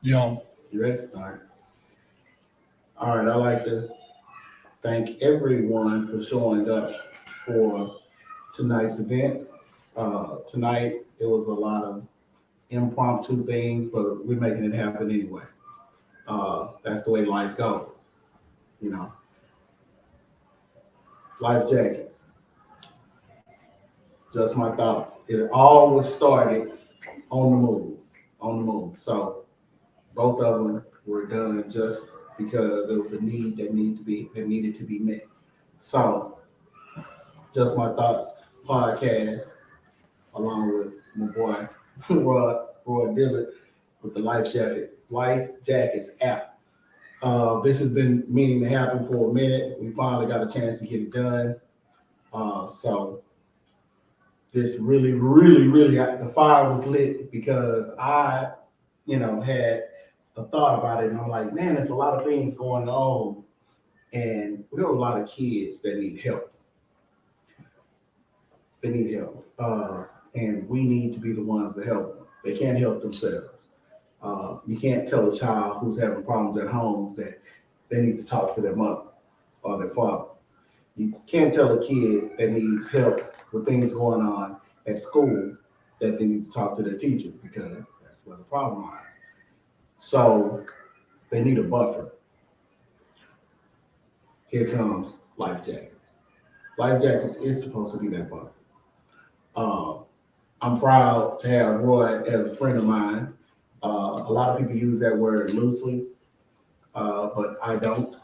Yeah. You ready? All right. All right. I'd like to thank everyone for showing up for tonight's event. Tonight, it was a lot of impromptu things, but we're making it happen anyway. That's the way life goes, you know. Life jackets, just my thoughts. It all was started on the move, on the move. So both of them were done just because there was a need that needed to be met. So just my thoughts podcast along with my boy Roy Dillard with the Life Jackets app. This has been meaning to happen for a minute. We finally got a chance to get it done. So this really, the fire was lit because had a thought about it, and I'm like, man, there's a lot of things going on, and we have a lot of kids that need help. They need help, and we need to be the ones to help them. They can't help themselves. You can't tell a child who's having problems at home that they need to talk to their mother or their father. You can't tell a kid that needs help with things going on at school that they need to talk to their teacher because that's where the problem lies. So they need a buffer. Here comes Life Jackets. Life Jackets is supposed to be that buffer. Uh, I'm proud to have Roy as a friend of mine. A lot of people use that word loosely, but I don't.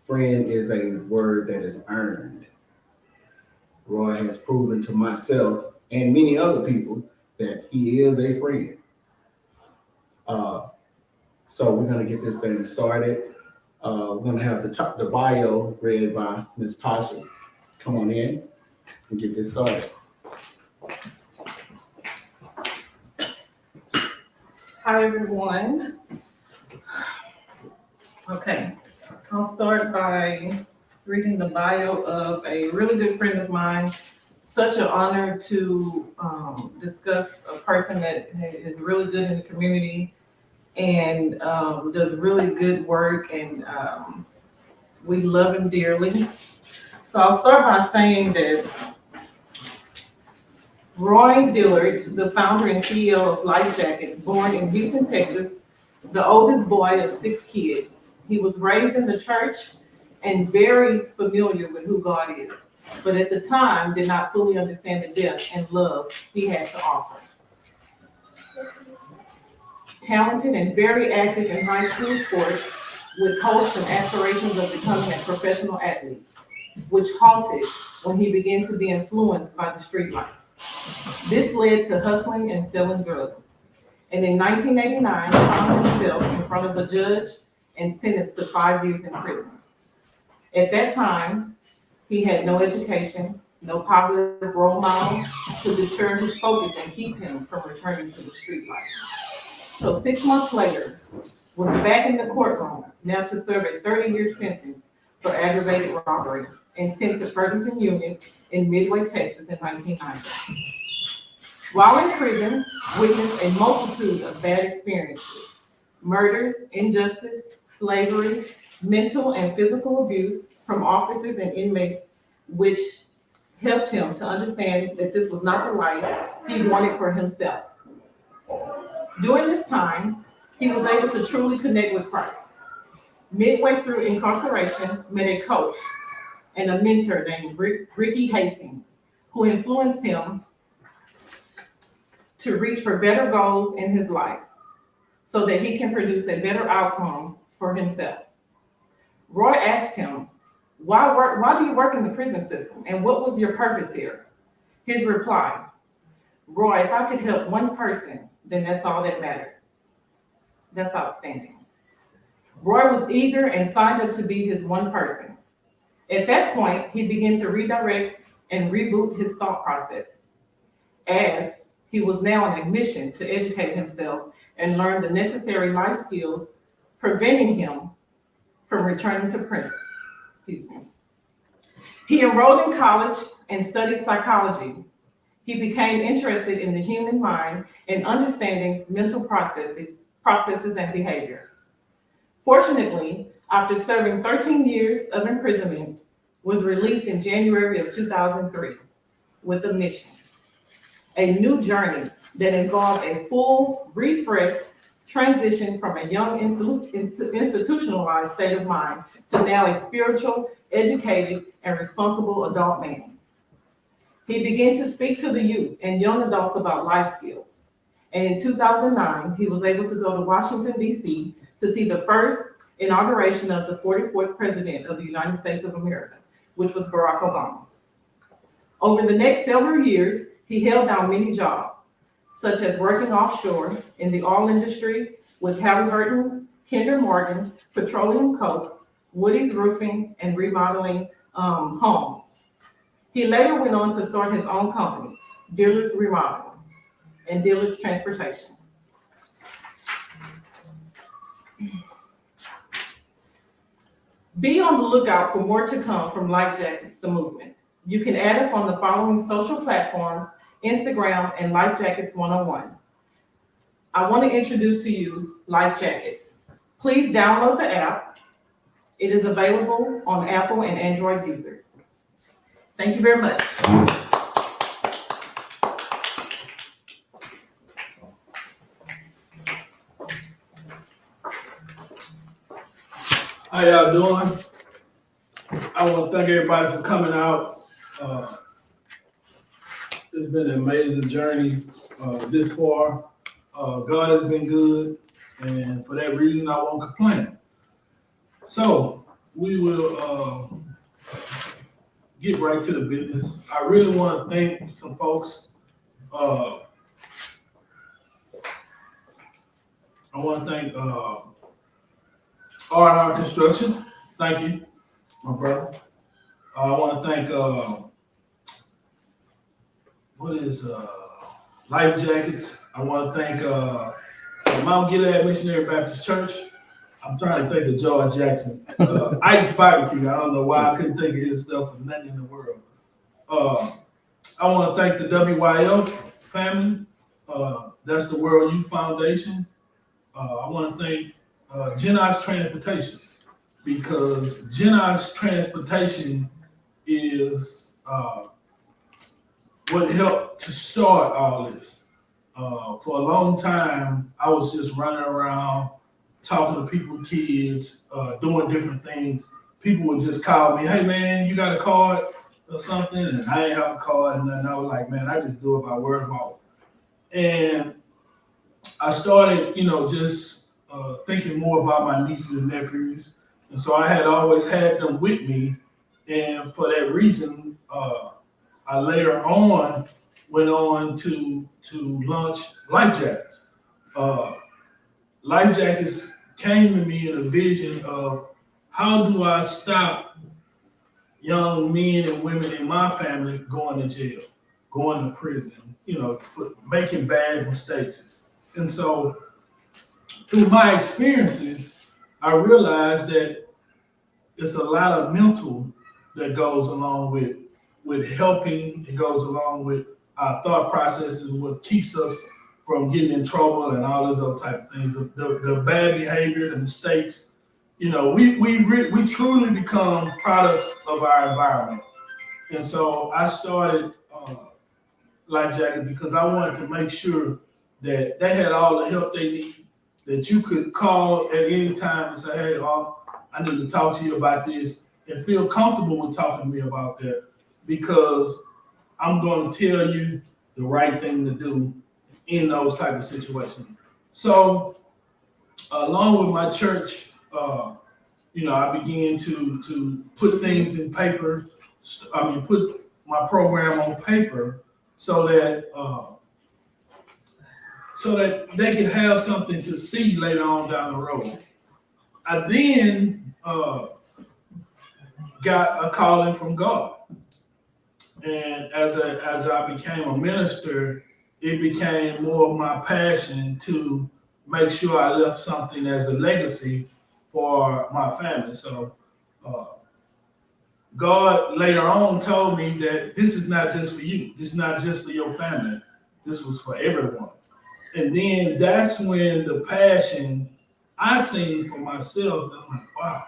Friend is a word that is earned. Roy has proven to myself and many other people that he is a friend. Uh, so we're gonna get this thing started. We're gonna have the bio read by Ms. Tasha. Come on in and get this started. Hi, everyone. Okay, I'll start by reading the bio of a really good friend of mine. Such an honor to discuss a person that is really good in the community and does really good work, and we love him dearly. So I'll start by saying that Roy Dillard, the founder and CEO of Life Jackets, born in Houston, Texas, the oldest boy of 6 kids. He was raised in the church and very familiar with who God is, but at the time did not fully understand the depth and love he had to offer. Talented and very active in high school sports with hopes and aspirations of becoming a professional athlete, which halted when he began to be influenced by the street life. This led to hustling and selling drugs. And in 1989, found himself in front of a judge and sentenced to 5 years in prison. At that time, he had no education, no positive role model to deter his focus and keep him from returning to the street life. So 6 months later, was back in the courtroom, now to serve a 30-year sentence for aggravated robbery and sent to Ferguson Unit in Midway, Texas in 1990. While in prison, witnessed a multitude of bad experiences: murders, injustice, slavery, mental and physical abuse from officers and inmates, which helped him to understand that this was not the life he wanted for himself. During this time, he was able to truly connect with Christ. Midway through incarceration, met a coach and a mentor named Ricky Hastings, who influenced him to reach for better goals in his life so that he can produce a better outcome for himself. Roy asked him, why do you work in the prison system and what was your purpose here? His reply, Roy, if I could help one person, then that's all that mattered. That's outstanding. Roy was eager and signed up to be his one person. At that point, he began to redirect and reboot his thought process, as he was now on a mission to educate himself and learn the necessary life skills, preventing him from returning to prison. Excuse me. He enrolled in college and studied psychology. He became interested in the human mind and understanding mental processes, and behavior. Fortunately, after serving 13 years of imprisonment, was released in January of 2003 with a mission, a new journey that involved a full refresh transition from a young institutionalized state of mind to now a spiritual, educated, and responsible adult man. He began to speak to the youth and young adults about life skills. And in 2009, he was able to go to Washington, D.C. to see the first inauguration of the 44th President of the United States of America, which was Barack Obama. Over the next several years, he held down many jobs, such as working offshore in the oil industry with Halliburton, Kinder Morgan, Petroleum Coke, Woody's Roofing, and remodeling homes. He later went on to start his own company, Dillard's Remodeling and Dillard's Transportation. Be on the lookout for more to come from Life Jackets, the movement. You can add us on the following social platforms: Instagram and Life Jackets 101. I want to introduce to you Life Jackets. Please download the app. It is available on Apple and Android users. Thank you very much. How y'all doing? I want to thank everybody for coming out. It's been an amazing journey this far. God has been good, and for that reason, I won't complain. So we will get right to the business. I really want to thank some folks. I want to thank R&R Construction. Thank you, my brother. I want to thank Life Jackets. I want to thank Mount Gilead Missionary Baptist Church. I'm trying to think of George Jackson. Ike's Barbecue. I don't know why I couldn't think of his stuff for nothing in the world. I want to thank the WYF family. That's the World Youth Foundation. I want to thank Genox Transportation, because Genox Transportation is what helped to start all this. For a long time, I was just running around talking to people, kids, doing different things. People would just call me, "Hey man, you got a card or something?" And I ain't have a card, and then I was like, "Man, I just do it by word of mouth." And I started, just thinking more about my nieces and nephews. And so I had always had them with me. And for that reason, I later on went on to launch Life Jackets. Life Jackets came to me in a vision of how do I stop young men and women in my family going to jail, going to prison, for making bad mistakes. And so through my experiences, I realized that it's a lot of mental that goes along with helping. It goes along with our thought processes, what keeps us from getting in trouble and all those other type of things. The bad behavior, the mistakes, we truly become products of our environment. And so I started Life Jacket because I wanted to make sure that they had all the help they need, that you could call at any time and say, "Hey, I need to talk to you about this," and feel comfortable with talking to me about that, because I'm going to tell you the right thing to do in those type of situations. So along with my church, I began to put things in paper. Put my program on paper so that they could have something to see later on down the road. I then got a calling from God. And as I became a minister, it became more of my passion to make sure I left something as a legacy for my family. So God later on told me that this is not just for you. This is not just for your family. This was for everyone. And then that's when the passion I seen for myself, I'm like, wow,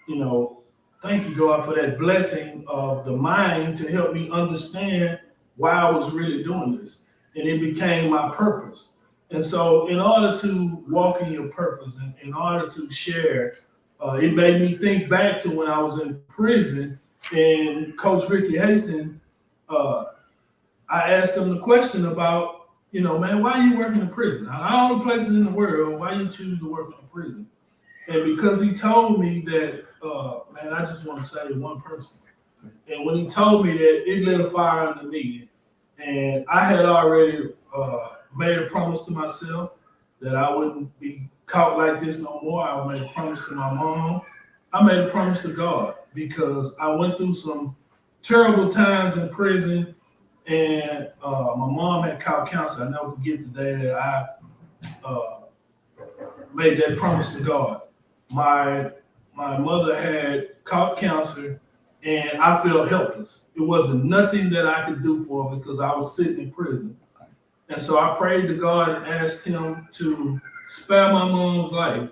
you know, thank you, God, for that blessing of the mind to help me understand why I was really doing this. And it became my purpose. And so, in order to walk in your purpose and in order to share, it made me think back to when I was in prison and Coach Ricky Hastings. I asked him the question about, you know, man, why are you working in prison? Out of all the places in the world, why you choose to work in prison? And because he told me that, man, I just want to save one person. And when he told me that, it lit a fire under me. And I had already made a promise to myself that I wouldn't be caught like this no more. I made a promise to my mom. I made a promise to God because I went through some terrible times in prison. And my mom had caught cancer. I never forget the day that I made that promise to God. My mother had caught cancer, and I felt helpless. It wasn't nothing that I could do for her because I was sitting in prison. And so I prayed to God and asked him to spare my mom's life.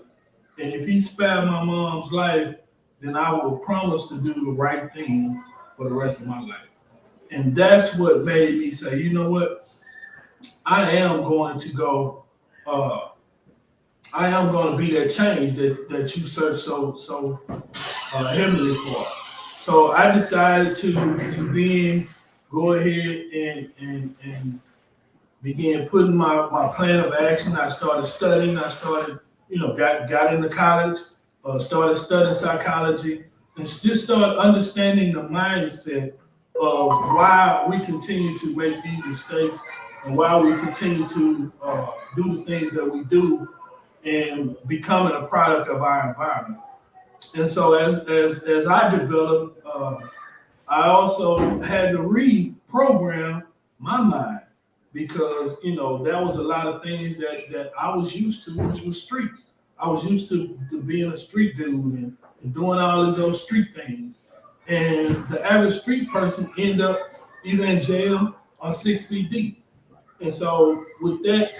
And if he spared my mom's life, then I will promise to do the right thing for the rest of my life. And that's what made me say, you know what? I am going to go, I am going to be that change that you search so heavily for. So I decided to then go ahead and begin putting my plan of action. I started studying. I started, got into college, started studying psychology, and just started understanding the mindset of why we continue to make these mistakes and why we continue to do the things that we do and becoming a product of our environment. And so as I developed, I also had to reprogram my mind because, there was a lot of things that I was used to, which was streets. I was used to being a street dude and doing all of those street things. And the average street person end up either in jail or 6 feet deep. And so with that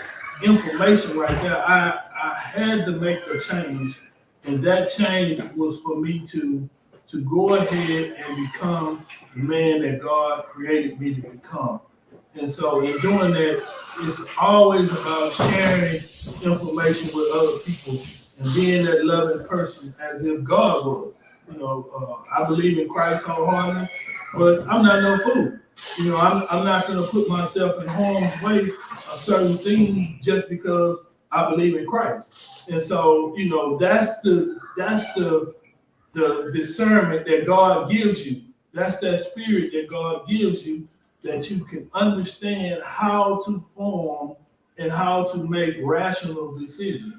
information right there, I had to make a change. And that change was for me to go ahead and become the man that God created me to become. And so in doing that, it's always about sharing information with other people and being that loving person as if God was. I believe in Christ wholeheartedly, but I'm not no fool. I'm not going to put myself in harm's way of certain things just because I believe in Christ. And so, that's the discernment that God gives you. That's that spirit that God gives you, that you can understand how to form and how to make rational decisions.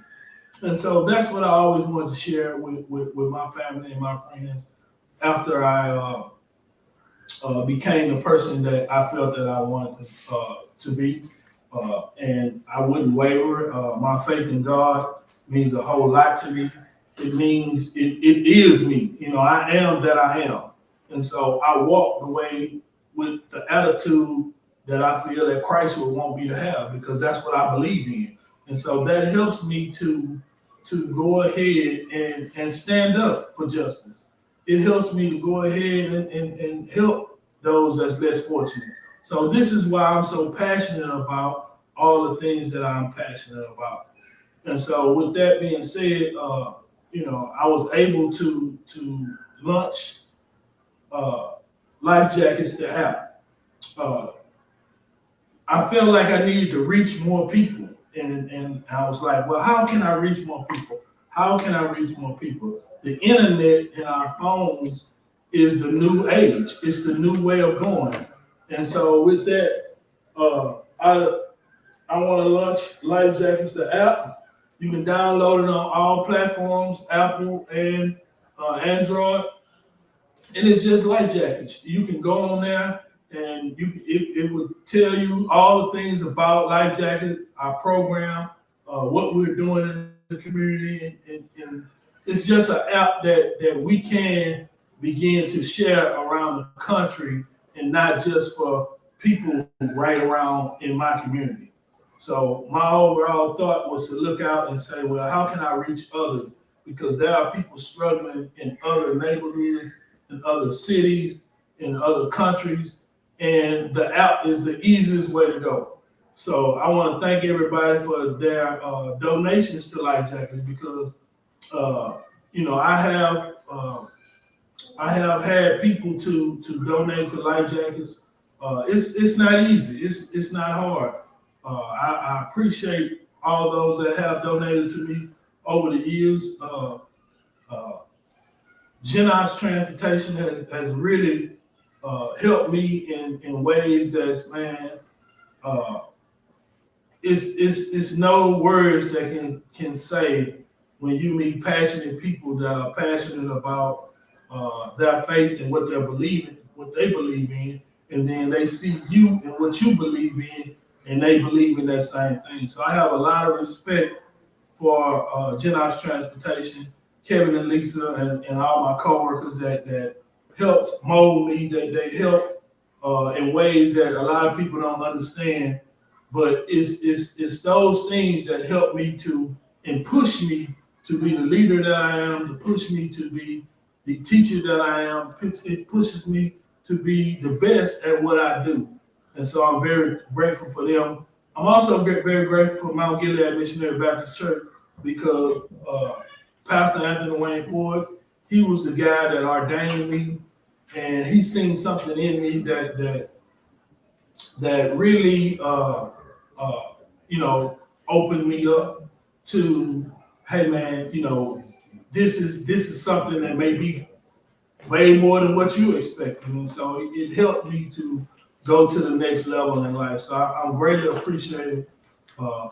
And so that's what I always wanted to share with my family and my friends after I became the person that I felt that I wanted to be. And I wouldn't waver. My faith in God means a whole lot to me. It means it is me. I am that I am. And so I walk the way with the attitude that I feel that Christ would want me to have because that's what I believe in. And so that helps me to go ahead and stand up for justice. It helps me to go ahead and help those that's less fortunate. So this is why I'm so passionate about all the things that I'm passionate about. And so with that being said, I was able to launch Life Jackets, the app. I felt like I needed to reach more people. And I was like, well, how can I reach more people? How can I reach more people? The internet and our phones is the new age. It's the new way of going. And so with that, I want to launch Life Jackets, the app. You can download it on all platforms, Apple and Android. And it's just Life Jackets. You can go on there and it would tell you all the things about Life Jacket, our program, what we're doing in the community. And it's just an app that we can begin to share around the country and not just for people right around in my community. So my overall thought was to look out and say, well, how can I reach others? Because there are people struggling in other neighborhoods, in other cities, in other countries, and the app is the easiest way to go. So I want to thank everybody for their donations to Life Jackets because I have had people to donate to Life Jackets. It's not easy. It's not hard. I appreciate all those that have donated to me over the years. Genox Transportation has really helped me in ways that's, man, it's no words that can say when you meet passionate people that are passionate about their faith and what they believe in, and then they see you and what you believe in, and they believe in that same thing. So I have a lot of respect for Genox Transportation, Kevin and Lisa, and all my coworkers that helped mold me, that they help in ways that a lot of people don't understand. But it's those things that help me to and push me to be the leader that I am, to push me to be the teacher that I am. It pushes me to be the best at what I do. And so I'm very grateful for them. I'm also very grateful for Mount Gilead Missionary Baptist Church because Pastor Anthony Wayne Ford, he was the guy that ordained me, and he seen something in me that really opened me up to, hey man, this is something that may be way more than what you expected. And so it helped me to go to the next level in life. So I'm greatly appreciative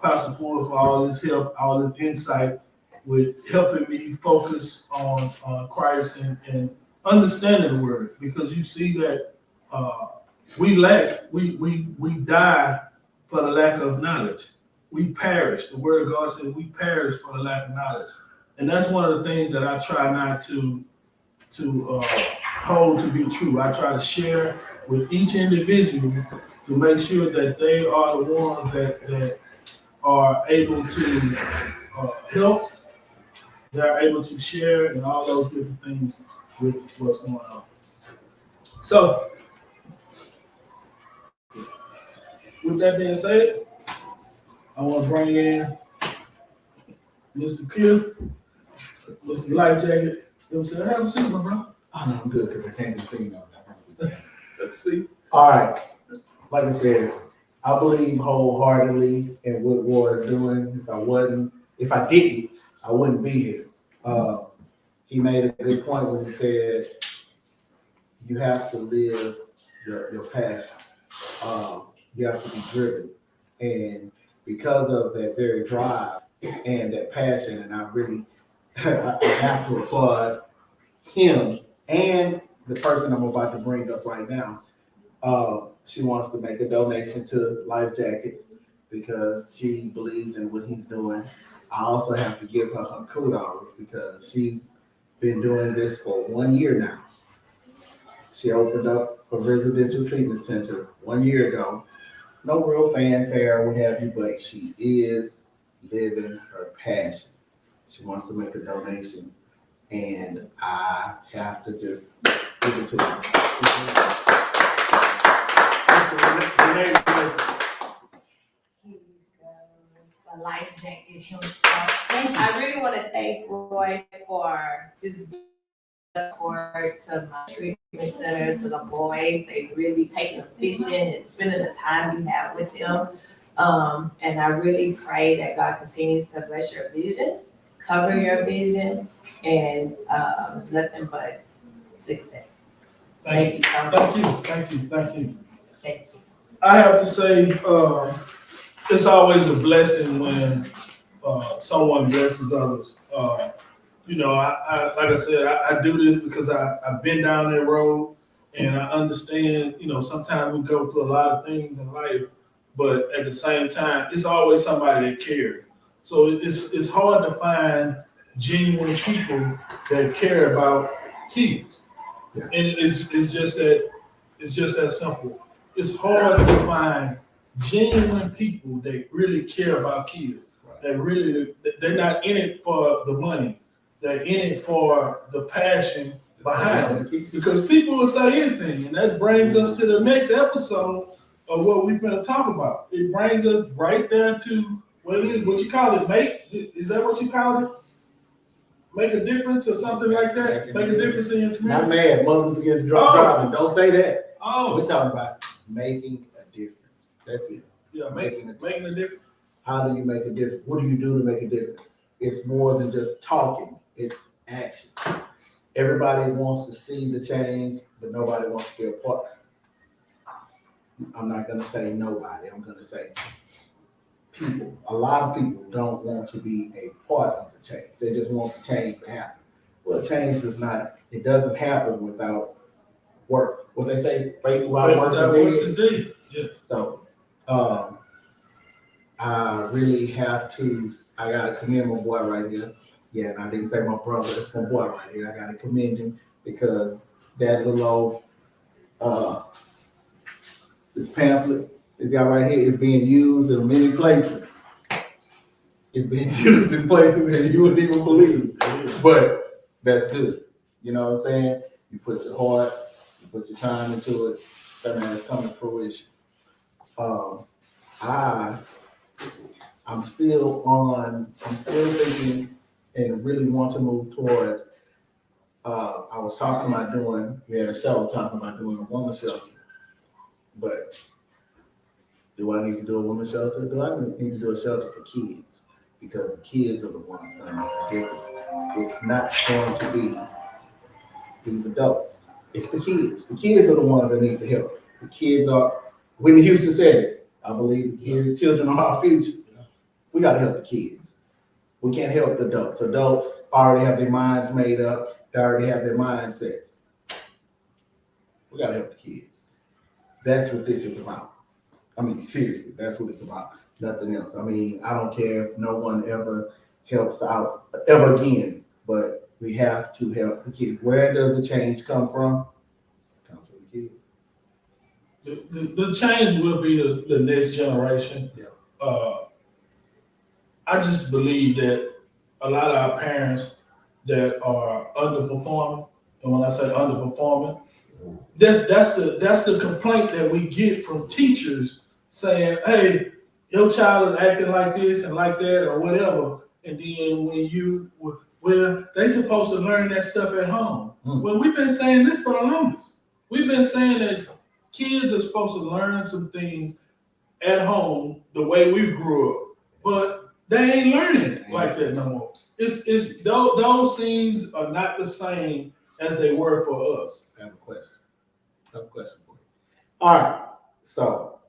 Pastor Ford for all his help, all his insight with helping me focus on Christ and understanding the word, because you see that we die for the lack of knowledge. We perish. The word of God says we perish for the lack of knowledge. And that's one of the things that I try not to hold to be true. I try to share with each individual to make sure that they are the ones that are able to help, they're able to share, and all those different things with what's going on. So, with that being said, I want to bring in Mr. Cliff, Mr. Life Jacket. Have a seat, my bro. Oh, no, I'm good because I can't be seen on that. Let's see. All right. Like I said, I believe wholeheartedly in what Ward is doing. If I didn't, I wouldn't be here. He made a good point when he said you have to live your passion. You have to be driven. And because of that very drive and that passion, and I have to applaud him and the person I'm about to bring up right now. She wants to make a donation to Life Jackets because she believes in what he's doing. I also have to give her kudos because she's been doing this for 1 year now. She opened up a residential treatment center 1 year ago. No real fanfare, what have you, but she is living her passion. She wants to make a donation, and I have to just give it to her. The Life Jacket himself. I really want to thank Roy for just being support to my treatment center, to the boys. They really taking a vision and spending the time we have with them. And I really pray that God continues to bless your vision, cover your vision, and nothing but success. Thank you so much. Thank you. Thank you. I have to say, it's always a blessing when someone blesses others. I like I said, I do this because I've been down that road and I understand, sometimes we go through a lot of things in life, but at the same time, it's always somebody that cares. So it's hard to find genuine people that care about kids. Yeah. And it's just that simple. It's hard to find genuine people that really care about kids. They're not in it for the money. They're in it for the passion behind it. Because people will say anything, and that brings us to the next episode of what we're going to talk about. It brings us right there to what you call it, is that what you call it? Make a difference or something like that? Make a difference in your Not community? mad, mothers against driving, don't say that. Oh, We're talking about making a difference. That's it. yeah, making a difference. How do you make a difference? What do you do to make a difference? It's more than just talking, it's action. Everybody wants to see the change, but nobody wants to be a part. I'm not gonna say nobody, I'm gonna say people. A lot of people don't want to be a part of the change. They just want the change to happen. Well, change it doesn't happen without work. What they say, faith without work is dead. Yeah. So, I really have to, I gotta commend my boy right here. Yeah, and I didn't say my brother, it's my boy right here. I gotta commend him because that little old, this pamphlet, this guy right here is being used in many places. It's being used in places that you wouldn't even believe, but that's good. You know what I'm saying? You put your heart, you put your time into it, something that's coming to fruition. I'm still thinking and really want to move towards, I was talking about we had a show talking about doing a women's shelter. But do I need to do a women's shelter? Do I need to do a shelter for kids? Because the kids are the ones that make the difference. It's not going to be these adults. It's the kids. The kids are the ones that need the help. The kids are, Whitney Houston said it. I believe the children are our future. We got to help the kids. We can't help the adults. Adults already have their minds made up. They already have their mindsets. We got to help the kids. That's what this is about. I mean, seriously, that's what it's about. Nothing else. I mean, I don't care if no one ever helps out ever again, but we have to help the kids. Where does the change come from? It comes from the kids. The change will be the next generation. Yeah. I just believe that a lot of our parents that are underperforming, and when I say underperforming, that's the complaint that we get from teachers saying, "Hey, your child is acting like this and like that or whatever," and then they're supposed to learn that stuff at home. Well, we've been saying this for the longest. We've been saying that kids are supposed to learn some things at home the way we grew up, but they ain't learning it like that no more. It's those things are not the same as they were for us. I have a question. For you. All right. So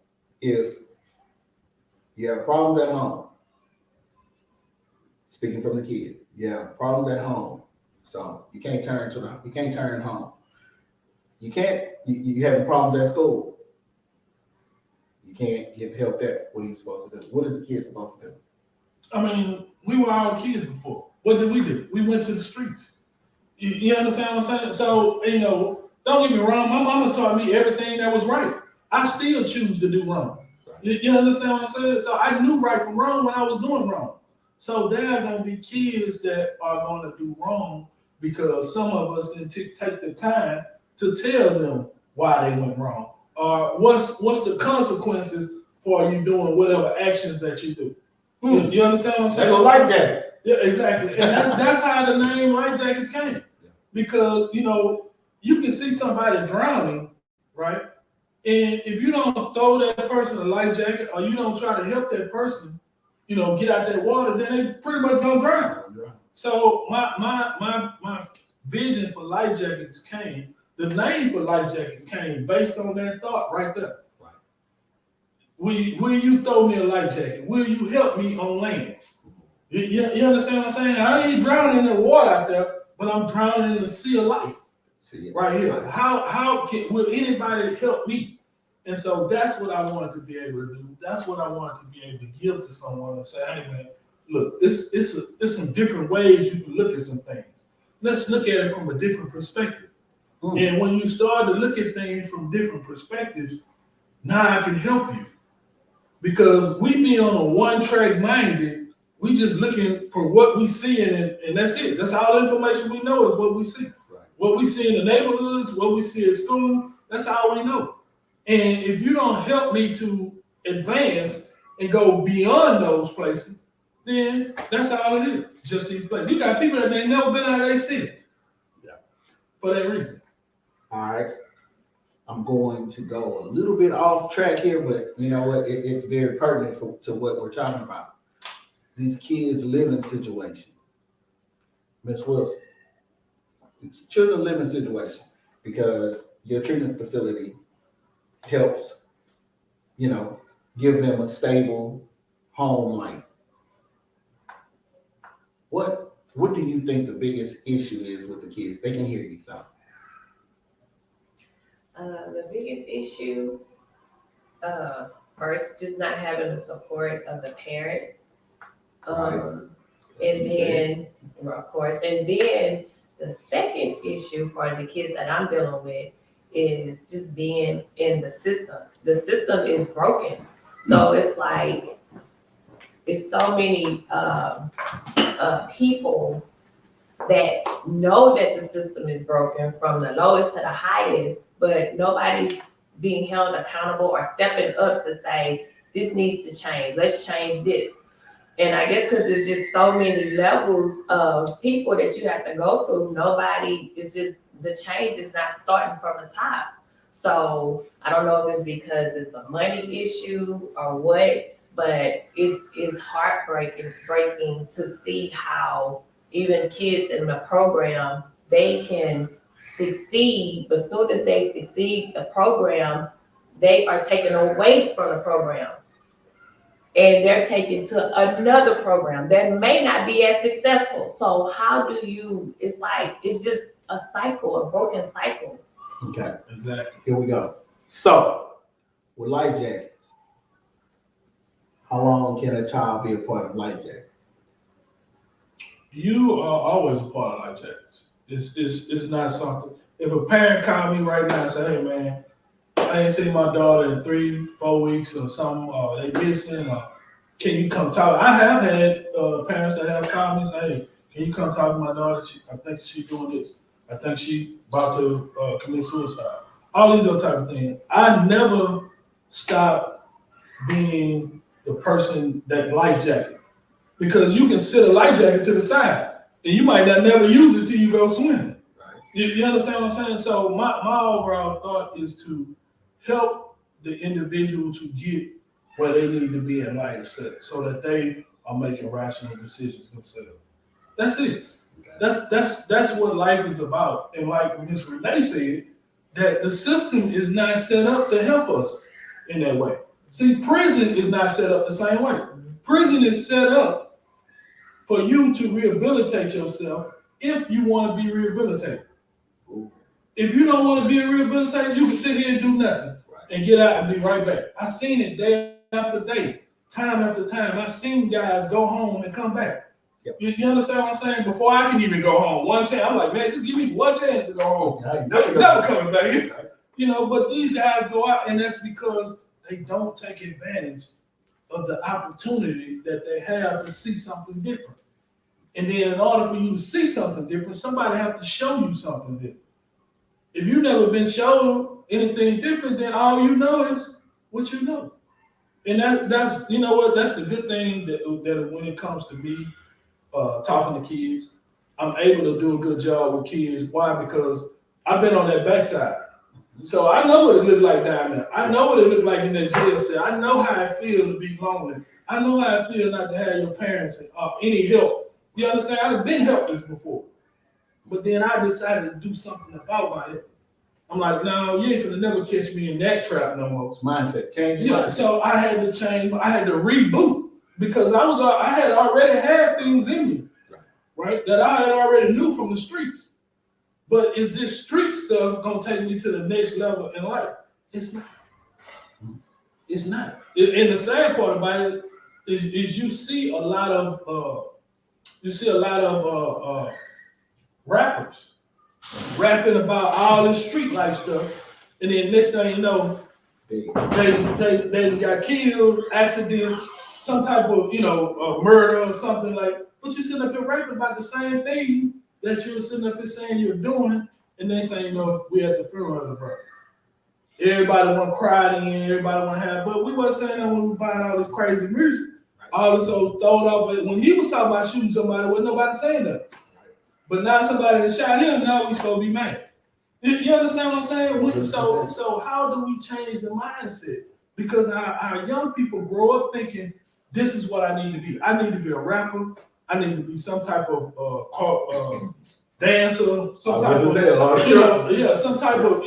if you have problems at home, speaking from the kid, you have problems at home. So you can't turn home. You having problems at school. You can't get help there. What are you supposed to do? What is the kid supposed to do? I mean, we were all kids before. What did we do? We went to the streets. You understand what I'm saying? So, don't get me wrong. My mama taught me everything that was right. I still choose to do wrong. You understand what I'm saying? So I knew right from wrong when I was doing wrong. So there are going to be kids that are going to do wrong because some of us didn't take the time to tell them why they went wrong. Or what's the consequences for you doing whatever actions that you do. You understand what I'm saying? They don't like that. Yeah, exactly. And that's how the name Life Jackets came. Because, you can see somebody drowning, right? And if you don't throw that person a life jacket or you don't try to help that person, get out that water, then they pretty much gonna drown. So my vision for Life Jackets came, the name for Life Jackets came based on that thought right there. Right. Will you throw me a life jacket? Will you help me on land? You understand what I'm saying? I ain't drowning in the water out there, but I'm drowning in the sea of life. Right here. How will anybody help me? And so that's what I wanted to be able to do. That's what I wanted to be able to give to someone and say, hey man, look, it's some different ways you can look at some things. Let's look at it from a different perspective. And when you start to look at things from different perspectives, now I can help you. because we be on a one-track minded. We just looking for what we see and that's it. That's all the information we know is what we see. Right. What we see in the neighborhoods, what we see at school, that's all we know. And if you don't help me to advance and go beyond those places, then that's all it is. Just these places. You got people that ain't never been out of their city. Yeah. For that reason. All right. I'm going to go a little bit off track here, but you know what? It's very pertinent to what we're talking about. These kids' living situation. Ms. Wilson, it's children living situation, because your treatment facility helps, you know, give them a stable home life. What do you think the biggest issue is with the kids? They can hear you, so. The biggest issue, first, just not having the support of the parents. And then, of course, and then the second issue for the kids that I'm dealing with is just being in the system. The system is broken. So it's like, it's so many people that know that the system is broken from the lowest to the highest, but nobody's being held accountable or stepping up to say, this needs to change, let's change this. And I guess because there's just so many levels of people that you have to go through, it's just, the change is not starting from the top. So I don't know if it's because it's a money issue or what, but it's heartbreaking to see how even kids in the program, they can succeed, but as soon as they succeed the program, they are taken away from the program. And they're taken to another program that may not be as successful. So how do you, it's just a cycle, a broken cycle. Okay, Exactly. here we go. So, with life jackets, how long can a child be a part of life jacket? You are always a part of life jackets. It's not something. If a parent called me right now and say, hey man, I ain't seen my daughter in 3-4 weeks or something, or they missing, or can you come talk? I have had parents that have called me and say, hey, can you come talk to my daughter? I think she's doing this. I think she about to commit suicide. All these other type of things. I never stop being the person that life jacket, because you can sit a life jacket to the side and you might not never use it till you go swimming. Right. You understand what I'm saying? So my overall thought is to help the individual to get where they need to be in life so that they are making rational decisions themselves. That's it. That's what life is about. And like Ms. Renee said, that the system is not set up to help us in that way. See, prison is not set up the same way. Prison is set up for you to rehabilitate yourself if you want to be rehabilitated. If you don't want to be rehabilitated, you can sit here and do nothing and get out and be right back. I've seen it day after day, time after time. I've seen guys go home and come back. Yep. You understand what I'm saying? Before I can even go home, one chance. I'm like, man, just give me one chance to go home. I'm never coming back. You know, but these guys go out, and that's because they don't take advantage of the opportunity that they have to see something different. And then in order for you to see something different, somebody have to show you something different. If you've never been shown anything different, then all you know is what you know. And that's you know what, that's the good thing that when it comes to me talking to kids, I'm able to do a good job with kids. Why? Because I've been on that backside. So I know what it looked like down there. I know what it looked like in that jail cell. I know how it feels to be lonely. I know how it feels not to have your parents any help. You understand? I've been helpless before. But then I decided to do something about my health. I'm like, no, you ain't gonna never catch me in that trap no more. Mindset change. Yeah, so I had to change. I had to reboot because I had already had things in me, right? That I had already knew from the streets. But is this street stuff gonna take me to the next level in life? It's not. It's not. And the sad part about it is you see a lot of rappers rapping about all this street life stuff, and then next thing you know, They got killed, accidents, some type of, murder or something like, but you sitting up here rapping about the same thing that you were sitting up here saying you're doing, and they say, we at the funeral of the brother. Everybody want to cry in, everybody want to have, but we wasn't saying that when we buying all this crazy music. All this old thrown off, but when he was talking about shooting somebody, wasn't nobody saying that. But now somebody that shot him, now we supposed to be mad. You understand what I'm saying? So how do we change the mindset? Because our young people grow up thinking, this is what I need to be. I need to be a rapper. I need to be some type of dancer, some type of, some type of,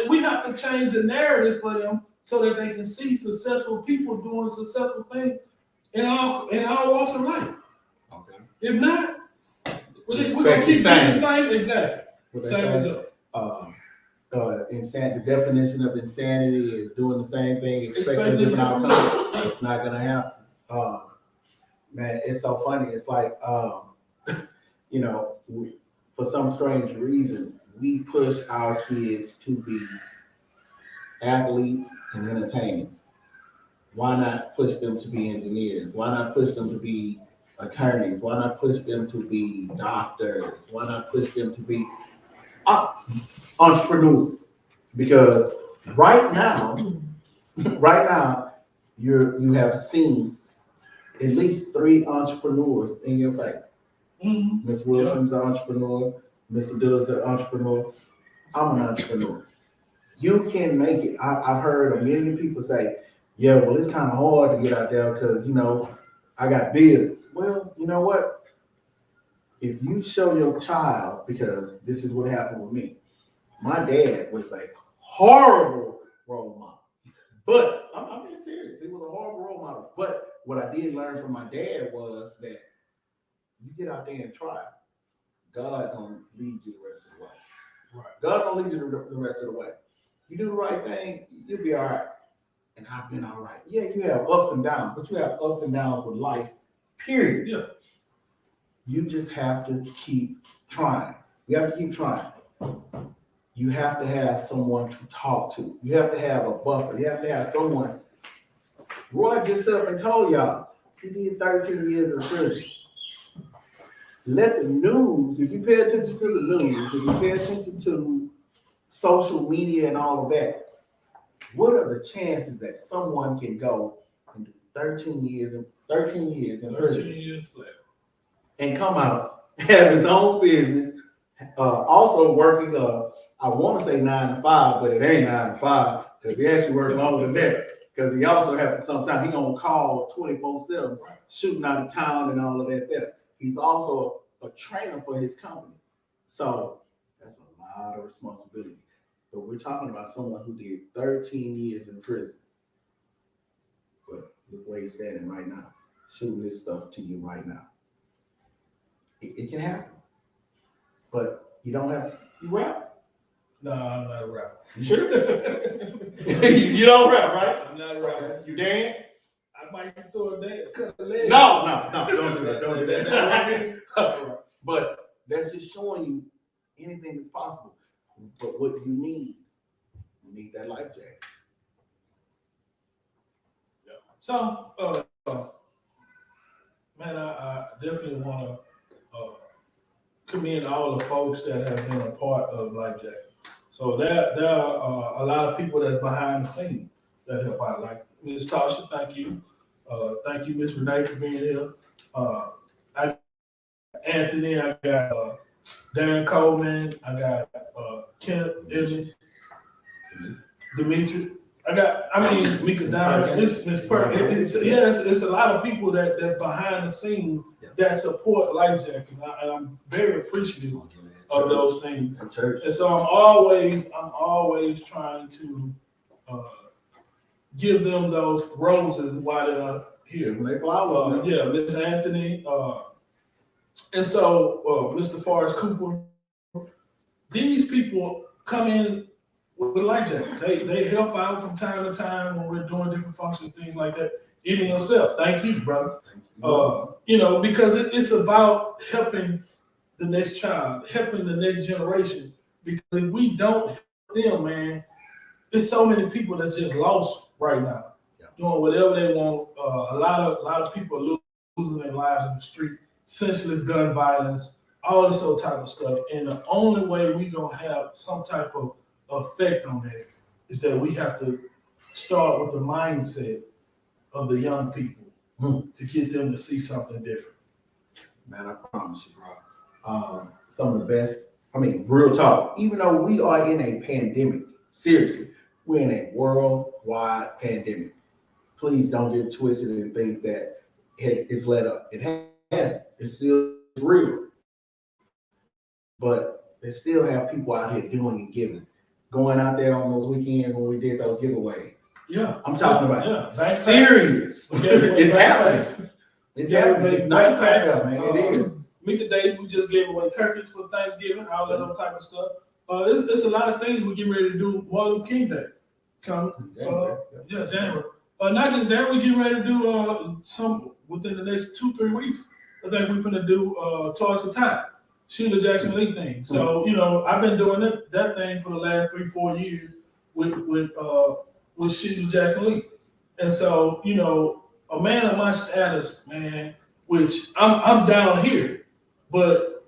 we have to change the narrative for them so that they can see successful people doing successful things in all walks of life. Okay. If not, we're gonna keep doing the same. Exactly. Same result. The definition of insanity is doing the same thing, expecting a different outcome. It's not gonna happen. Man, it's so funny. It's like, for some strange reason, we push our kids to be athletes and entertainers. Why not push them to be engineers? Why not push them to be attorneys? Why not push them to be doctors? Why not push them to be entrepreneurs? Because right now, you have seen at least 3 entrepreneurs in your face. Mm-hmm. Ms. Wilson's an entrepreneur. Mr. Diller's an entrepreneur. I'm an entrepreneur. You can make it. I've heard a million people say, yeah, well, it's kind of hard to get out there because, I got bills. Well, you know what? If you show your child, because this is what happened with me. My dad was a horrible role model. But I'm being serious. He was a horrible role model. But what I did learn from my dad was that you get out there and try. God gonna lead you the rest of the way. Right. God gonna lead you the rest of the way. You do the right thing, you'll be all right. And I've been all right. Yeah, you have ups and downs, but you have ups and downs with life, period. Yeah. You just have to keep trying. You have to keep trying. You have to have someone to talk to. You have to have a buffer. You have to have someone. Roy just set up and told y'all, he did 13 years in prison. Let the news, if you pay attention to the news, if you pay attention to social media and all of that, what are the chances that someone can go and do 13 years in prison and come out, have his own business, also working I want to say 9 to 5, but it ain't 9 to 5 because he actually works longer than that. Because he also has to sometimes he gonna call 24/7, shooting out of town and all of that there. He's also a trainer for his company. So that's a lot of responsibility. But we're talking about someone who did 13 years in prison. But look where he's standing right now, shooting this stuff to you right now. It can happen. But you don't have, you rap? No, I'm not a rapper. You sure? You don't rap, right? I'm not a rapper. You dance? I might throw a dance, cut a leg. No, don't do that. Don't do that. But that's just showing you anything is possible. But what do you need? You need that life jacket. Yeah. So, man, I definitely want to commend all the folks that have been a part of Life Jacket. So there are a lot of people that's behind the scenes that help out. Like Ms. Tasha, thank you. Thank you, Ms. Renee, for being here. I got Anthony, I got Darren Coleman, I got Kenneth Edges, Dimitri. Mika Diamond. It's a lot of people that's behind the scenes that support Life Jacket, and I'm very appreciative of those things. And so I'm always trying to give them those roses while they're here. Miss Anthony, and so Mr. Forrest Cooper. These people come in with Life Jacket. They help out from time to time when we're doing different functions, things like that. Even yourself, thank you, brother. Because it's about helping the next child, helping the next generation. Because if we don't help them, man, it's so many people that's just lost right now, doing whatever they want. A lot of people are losing their lives in the street, senseless gun violence, all this old type of stuff. And the only way we gonna have some type of effect on that is that we have to start with the mindset of the young people to get them to see something different. Man, I promise you, bro. Some of the best, I mean, real talk, even though we are in a pandemic, seriously, we're in a worldwide pandemic. Please don't get twisted and think that it's let up. It hasn't. It's still real. But they still have people out here doing and giving. Going out there on those weekends when we did those giveaways. Yeah. I'm talking about Backpacks. serious. Okay, It's happening. backpacks. It's Yeah, happening. It's nice out there, backpacks. man. It is. Me today, we just gave away turkeys for Thanksgiving, all that other type of stuff. There's a lot of things we're getting ready to do. Martin Luther King Day coming. Yeah, January. Not just that, we're getting ready to do some within the next 2-3 weeks. I think we're gonna do Toys for Time, Sheila Jackson Lee thing. So I've been doing that thing for the last 3-4 years with Sheila Jackson Lee, and so a man of my status, man, which I'm down here, but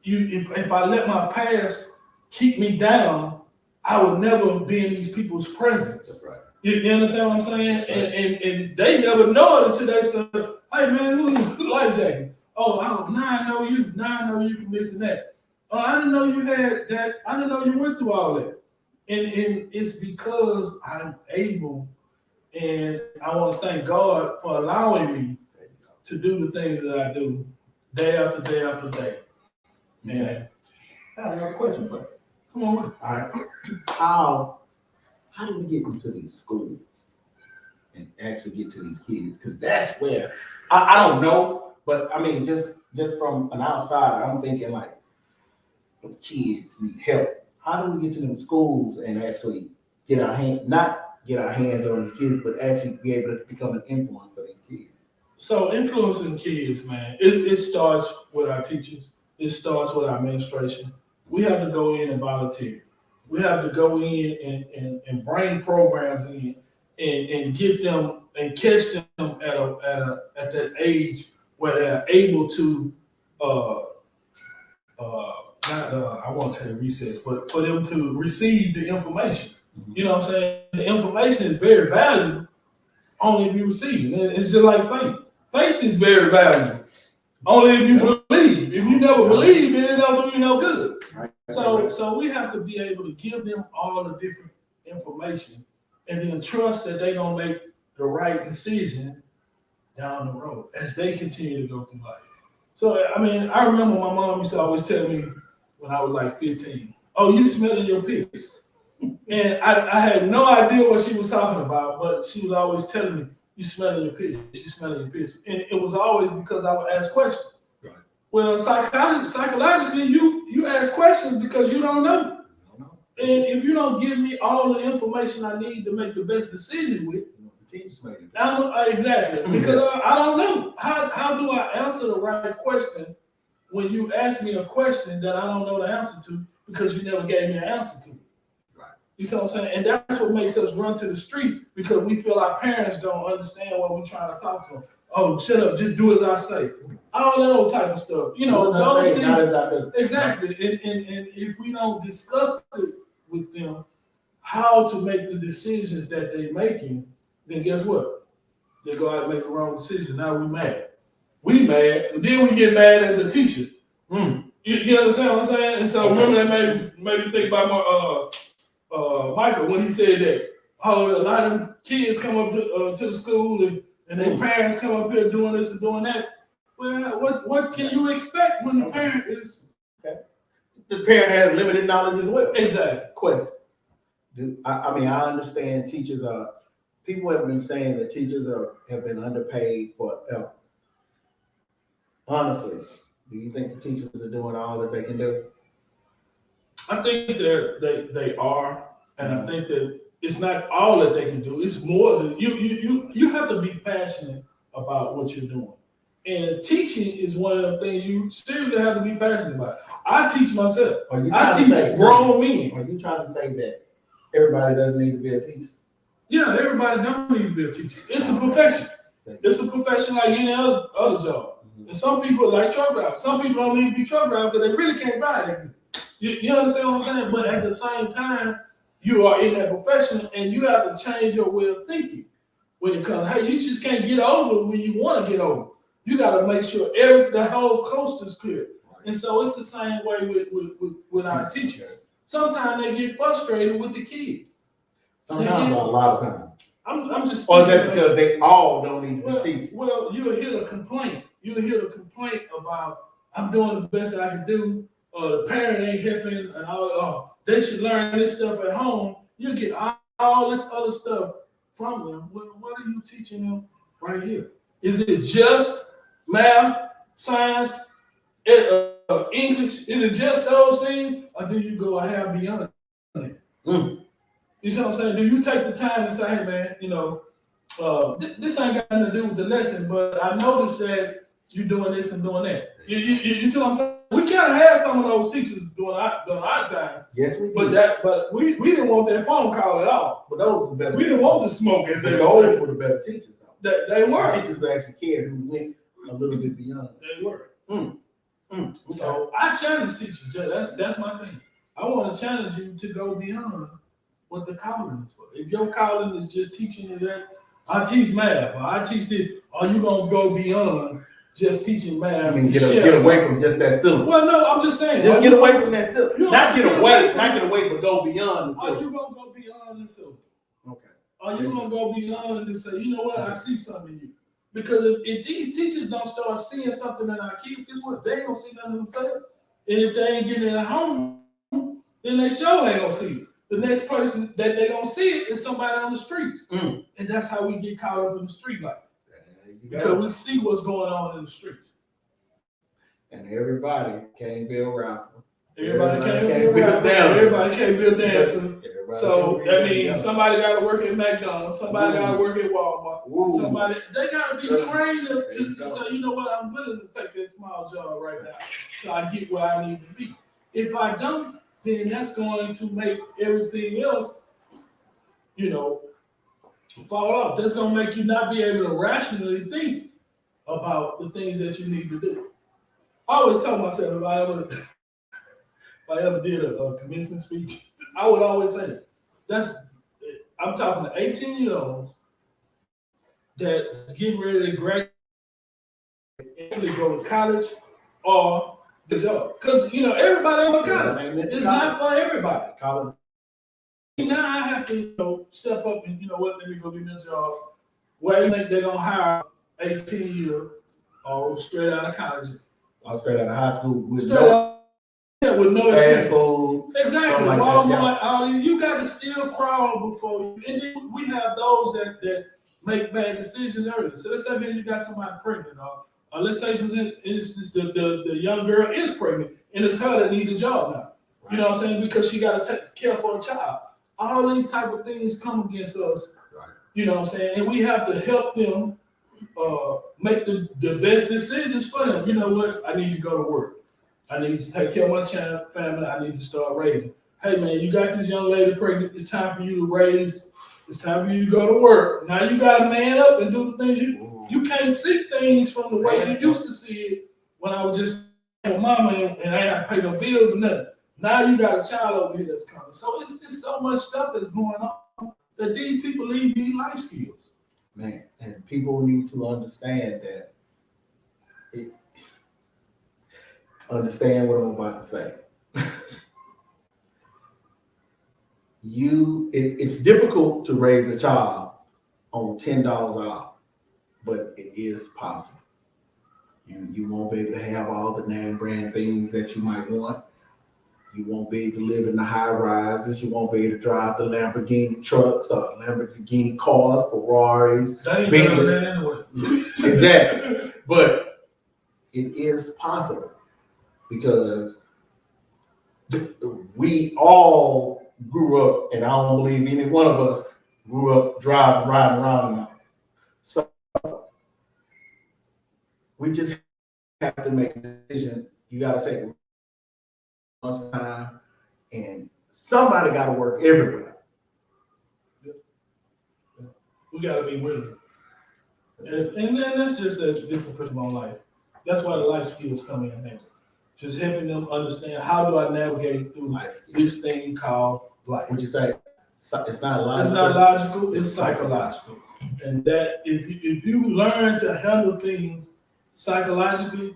if I let my past keep me down, I would never be in these people's presence. That's right. You understand what I'm saying? And they never know it until they start, hey man, who's life jacket? Oh, I know you from this and that. Oh, I didn't know you had that. I didn't know you went through all that. And it's because I'm able, and I want to thank God for allowing me to do the things that I do day after day after day. Man, I have another question for you. come on with it. All right. How do we get into these schools and actually get to these kids? Because that's where I don't know, but I mean, just from an outsider, I'm thinking like the kids need help. How do we get to them schools and actually not get our hands on these kids, but actually be able to become an influence for these kids? So influencing kids, man, it starts with our teachers. It starts with our administration. We have to go in and volunteer. We have to go in and bring programs in and get them and catch them at that age where they're able to I won't say recess, but for them to receive the information. You know what I'm saying? The information is very valuable only if you receive it. It's just like faith. Faith is very valuable only if you believe. If you never believe, then it don't do you no good. Right. So we have to be able to give them all the different information and then trust that they're gonna make the right decision down the road as they continue to go through life. So I mean, I remember my mom used to always tell me when I was like 15, "Oh, you smelling your piss." And I had no idea what she was talking about, but she was always telling me, "You smelling your piss, you smelling your piss." And it was always because I would ask questions. Right. Well, psychologically, you ask questions because you don't know. And if you don't give me all the information I need to make the best decision with, exactly, because I don't know. How do I answer the right question when you ask me a question that I don't know the answer to because you never gave me an answer to? Right. You see what I'm saying? And that's what makes us run to the street because we feel our parents don't understand what we're trying to talk to them. Oh, shut up, just do as I say. All that old type of stuff. Those things. Exactly. And if we don't discuss it with them, how to make the decisions that they're making, then guess what? They go out and make the wrong decision. Now we mad. We mad, and then we get mad at the teacher. You understand what I'm saying? And so remember that made me think about Michael when he said that a lot of kids come up to the school and their parents come up here doing this and doing that. Well, what can you expect when the parent is? The parent has limited knowledge as well. Exactly. Question. I mean, I understand teachers are, people have been saying that teachers have been underpaid forever. Honestly, do you think the teachers are doing all that they can do? I think they are, and I think that it's not all that they can do. It's more than you have to be passionate about what you're doing. And teaching is one of the things you seriously have to be passionate about. I teach myself. I teach grown men. Are you trying to say that everybody doesn't need to be a teacher. Yeah, everybody don't need to be a teacher. It's a profession. It's a profession like any other job. And some people like truck drivers. Some people don't need to be truck drivers because they really can't drive that good. You understand what I'm saying? But at the same time, you are in that profession and you have to change your way of thinking when it comes. Hey, you just can't get over when you want to get over. You got to make sure the whole coast is clear. And so it's the same way with our teachers. Sometimes they get frustrated with the kids. Sometimes, a lot of times. I'm just. Or is that because they all don't need to be teachers? Well, you'll hear the complaint. You'll hear the complaint about I'm doing the best I can do. The parent ain't helping, and they should learn this stuff at home. You get all this other stuff from them. Well, what are you teaching them right here? Is it just math, science, English? Is it just those things, or do you go a half beyond it? You see what I'm saying? Do you take the time to say, hey man, this ain't got nothing to do with the lesson, but I noticed that you're doing this and doing that. You see what I'm saying? We kind of had some of those teachers during our time. Yes, we did. But we didn't want that phone call at all. But those were better. We didn't want the smoke, as they those were were the better teachers, though. They were. The teachers who actually cared, who went a little bit beyond. They were. Okay. So I challenge teachers. That's my thing. I want to challenge you to go beyond what the calling is for. If your calling is just teaching you that, I teach math, or I teach this, are you gonna go beyond just teaching math? I mean, get away from just that syllabus. Well, no, I'm just saying. Just get away from that syllabus. Not get away, but go beyond the Are syllabus. you gonna go beyond the syllabus? Okay. Are you gonna go beyond and say, you know what, I see something in you? Because if these teachers don't start seeing something in our kids, guess what? They ain't gonna see nothing themselves. And if they ain't getting it at home, then they sure ain't gonna see it. The next person that they gonna see it is somebody on the streets. And that's how we get caught up in the street life. Because we see what's going on in the streets. And everybody can't be a rapper. Everybody can't be a dancer. Everybody can't be a dancer. So that means somebody got to work at McDonald's. Somebody got to work at Walmart. Somebody they got to be trained to say, you know what, I'm willing to take that small job right now, so I get where I need to be. If I don't, then that's going to make everything else, fall off. That's going to make you not be able to rationally think about the things that you need to do. I always tell myself if I ever did a commencement speech, I would always say I'm talking to 18-year-olds that getting ready to graduate and go to college or the job. Because everybody in college. It's not for everybody. College. Now I have to step up and let me go get a job. Where you think they're gonna hire 18-year-olds straight out of college? Straight out of high school with with no experience. Food, exactly. Like Walmart, all you got to still crawl before you. And then we have those that make bad decisions early. So let's say you got somebody pregnant, or let's say the young girl is pregnant and it's her that needs a job now. Right. You know what I'm saying? Because she got to take care for a child. All these type of things come against us. Right. You know what I'm saying? And we have to help them make the best decisions for them. You know what? I need to go to work. I need to take care of my child, family. I need to start raising. Hey man, you got this young lady pregnant. It's time for you to raise. It's time for you to go to work. Now you got to man up and do the things you can't see things from the way you used to see it when I was just with mama and I had to pay no bills and nothing. Now you got a child over here that's coming. So it's so much stuff that's going on that these people need life skills. Man, and people need to understand that. Understand what I'm about to say. It's difficult to raise a child on $10 an hour, but it is possible. You won't be able to have all the name brand things that you might want. You won't be able to live in the high rises. You won't be able to drive the Lamborghini trucks or Lamborghini cars, Ferraris. They ain't doing that anyway. Exactly. But it is possible because we all grew up, and I don't believe any one of us grew up riding around now. So we just have to make a decision. You got to take a time, and somebody got to work everywhere. We gotta be willing. And then that's just a different perspective on life. That's why the life skills come in handy. Just helping them understand how do I navigate through Life skills. this thing called life. Would you say it's not It's logical? not logical, it's psychological. And that if you learn to handle things psychologically,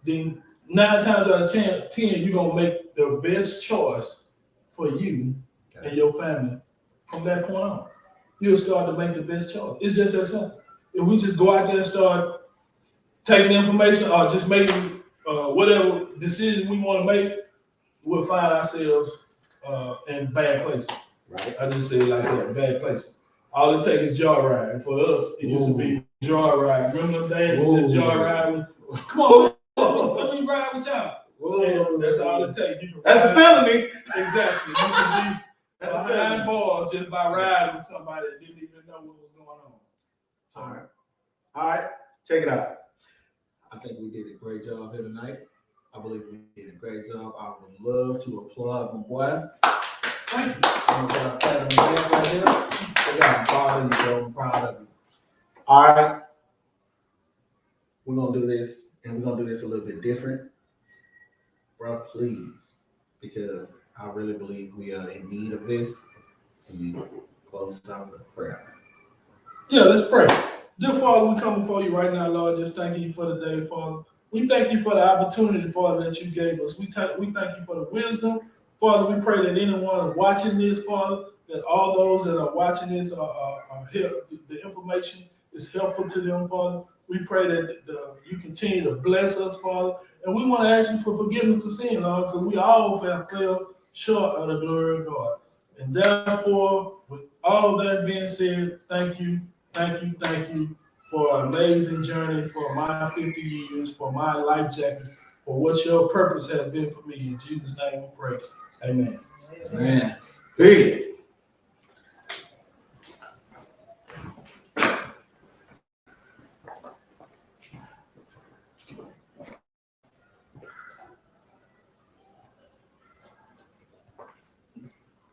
then 9 times out of 10, you're gonna make the best choice for you and your family from that point on. You'll start to make the best choice. It's just that simple. If we just go out there and start taking information or just making whatever decision we want to make, we'll find ourselves in bad places. Right. I just say it like that, bad places. All it takes is joyride. For us, it used to be joyride. Remember them days we just joyride? Come on, let me ride with y'all. And that's all it takes. You can That's a ride- felony. Exactly. You can be That's a behind felony. bars just by riding with somebody that didn't even know what was going on. So, All right. Check it out. I think we did a great job here tonight. I believe we did a great job. I would love to applaud my boy. thank you. I'm gonna pat him back right here. I'm proud of you, bro. I'm proud of you. All right. We're gonna do this, and we're gonna do this a little bit different. Bro, please, because I really believe we are in need of this. And you close out with a prayer. Yeah, let's pray. Dear Father, we come before you right now, Lord, just thanking you for the day, Father. We thank you for the opportunity, Father, that you gave us. We thank you for the wisdom. Father, we pray that anyone watching this, Father, that all those that are watching this are the information is helpful to them, Father. We pray that you continue to bless us, Father. And we want to ask you for forgiveness of sin, Lord, because we all have fell short of the glory of God. And therefore, with all that being said, thank you for an amazing journey, for my 50 years, for my life jacket, for what your purpose has been for me. In Jesus' name we pray. Amen. Man. Peace.